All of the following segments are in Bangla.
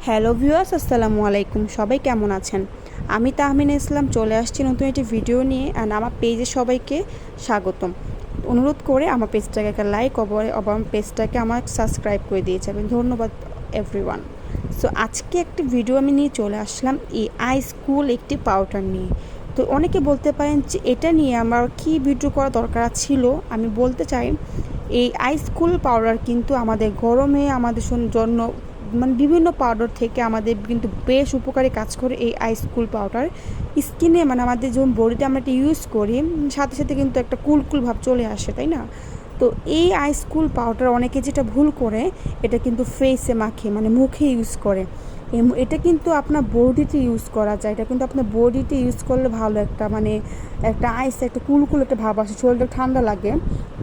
হ্যালো ভিউয়ার্স, আসসালামু আলাইকুম। সবাই কেমন আছেন? আমি তাহমিনা ইসলাম চলে আসছি নতুন একটি ভিডিও নিয়ে। অ্যান্ড আমার পেজে সবাইকে স্বাগতম। অনুরোধ করে আমার পেজটাকে একটা লাইক আমার পেজটাকে আমার সাবস্ক্রাইব করে দিয়ে যাবেন। ধন্যবাদ এভরিওয়ান। সো আজকে একটি ভিডিও আমি নিয়ে চলে আসলাম এই আইসকুল একটি পাউডার নিয়ে। তো অনেকে বলতে পারেন যে এটা নিয়ে আমার কি ভিডিও করা দরকার ছিল। আমি বলতে চাই এই আইসকুল পাউডার কিন্তু আমাদের গরমে আমাদের জন্য মানে বিভিন্ন পাউডার থেকে আমাদের কিন্তু বেশ উপকারী কাজ করে এই আইসকুল পাউডার। স্কিনে মানে আমাদের যখন বডিতে আমরা এটা ইউজ করি সাথে সাথে কিন্তু একটা কুল ভাব চলে আসে, তাই না? তো এই আইসকুল পাউডার অনেকে যেটা ভুল করে এটা কিন্তু ফেসে মাখে, মানে মুখে ইউজ করে। এটা কিন্তু আপনার বডিতে ইউজ করা যায়। এটা কিন্তু আপনার বডিতে ইউজ করলে ভালো একটা মানে একটা আইস একটা কুল একটা ভাব আসে, শরীরটা ঠান্ডা লাগে,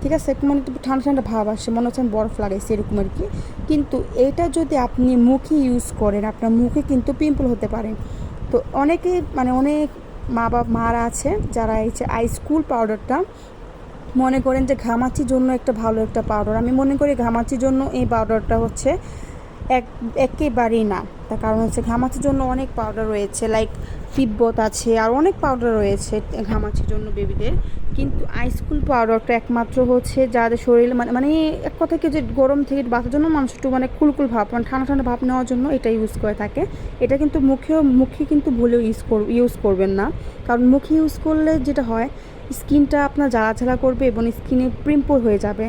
ঠিক আছে? একটু মানে একটু ঠান্ডা ভাব আসে, মনে হচ্ছে বরফ লাগাইছে এরকম আর কি। কিন্তু এটা যদি আপনি মুখে ইউজ করেন আপনার মুখে কিন্তু পিম্পল হতে পারে। তো অনেকে মানে অনেক মারা আছে যারা এই যে আইসকুল পাউডারটা মনে করেন যে ঘামাচির জন্য একটা ভালো একটা পাউডার। আমি মনে করি ঘামাচির জন্য এই পাউডারটা হচ্ছে একেবারেই না। তার কারণ হচ্ছে ঘামাচির জন্য অনেক পাউডার রয়েছে, লাইক তিব্বত আছে, আর অনেক পাউডার রয়েছে ঘামাচির জন্য বেবিদের। কিন্তু আইসকুল পাউডারটা একমাত্র হচ্ছে যাদের শরীরে মানে এক কথা কি যে গরম থেকে বাঁচার জন্য মানুষ একটু মানে কুলকুল ভাব মানে ঠান্ডা ভাব নেওয়ার জন্য এটা ইউজ করে থাকে। এটা কিন্তু মুখে কিন্তু ভুলেও ইউজ করবেন না, কারণ মুখে ইউজ করলে যেটা হয় স্কিনটা আপনার জ্বালা করবে এবং স্কিনে পিম্পল হয়ে যাবে।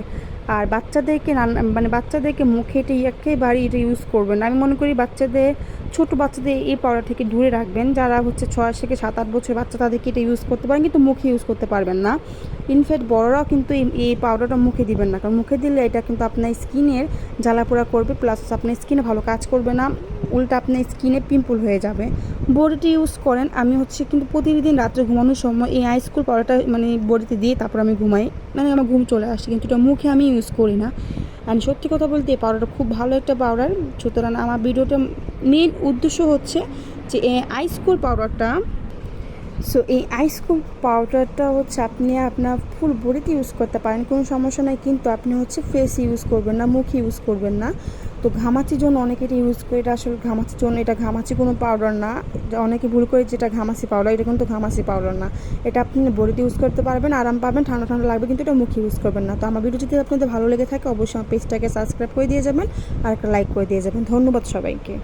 আর বাচ্চাদেরকে মুখে এটা একেবারেই এটা ইউজ করবেন না। আমি মনে করি ছোটো বাচ্চাদের এই পাউডার থেকে দূরে রাখবেন। যারা হচ্ছে 6 থেকে 7-8 বছর বাচ্চা তাদেরকে এটা ইউজ করতে পারেন, কিন্তু মুখে ইউজ করতে পারবেন না। ইনফ্যাক্ট বড়রাও কিন্তু এই পাউডারটা মুখে দিবেন না, কারণ মুখে দিলে এটা কিন্তু আপনার স্কিনের জ্বালাপোড়া করবে, প্লাস আপনার স্কিনে ভালো কাজ করবে না, উল্টা আপনার স্কিনে পিম্পল হয়ে যাবে। বডিতে ইউজ করেন। আমি হচ্ছে কিন্তু প্রতিদিন রাত্রে ঘুমানোর সময় এই আইসকুল পাউডারটা মানে বডিতে দিয়ে তারপর আমি ঘুমাই, মানে আমার ঘুম চলে আসে, কিন্তু এটা মুখে আমি ইউজ করি না। অ্যান্ড সত্যি কথা বলতে এই পাউডারটা খুব ভালো একটা পাউডার। সুতরাং আমার ভিডিওটা মেন উদ্দেশ্য হচ্ছে যে এই আইসকুল পাউডারটা এই আইসকুল পাউডারটা হচ্ছে আপনি আপনার ফুল বডিতে ইউজ করতে পারেন, কোনো সমস্যা নাই, কিন্তু আপনি হচ্ছে ফেস ইউজ করবেন না, মুখে ইউজ করবেন না। তো ঘামাচির জন্য অনেকে এটা ইউজ করে, এটা আসলে ঘামাচির জন্য, এটা ঘামাচি কোনো পাউডার না। অনেকে ভুল করে যেটা ঘামাচি পাউডার, এটা কিন্তু ঘামাচি পাউডার না। এটা আপনি বডিতে ইউজ করতে পারবেন, আরাম পাবেন, ঠান্ডা লাগবে, কিন্তু এটা মুখে ইউজ করবেন না। তো আমার ভিডিও যদি আপনাদের ভালো লেগে থাকে অবশ্যই আমার পেজটাকে সাবস্ক্রাইব করে দিয়ে যাবেন আর একটা লাইক করে দিয়ে যাবেন। ধন্যবাদ সবাইকে।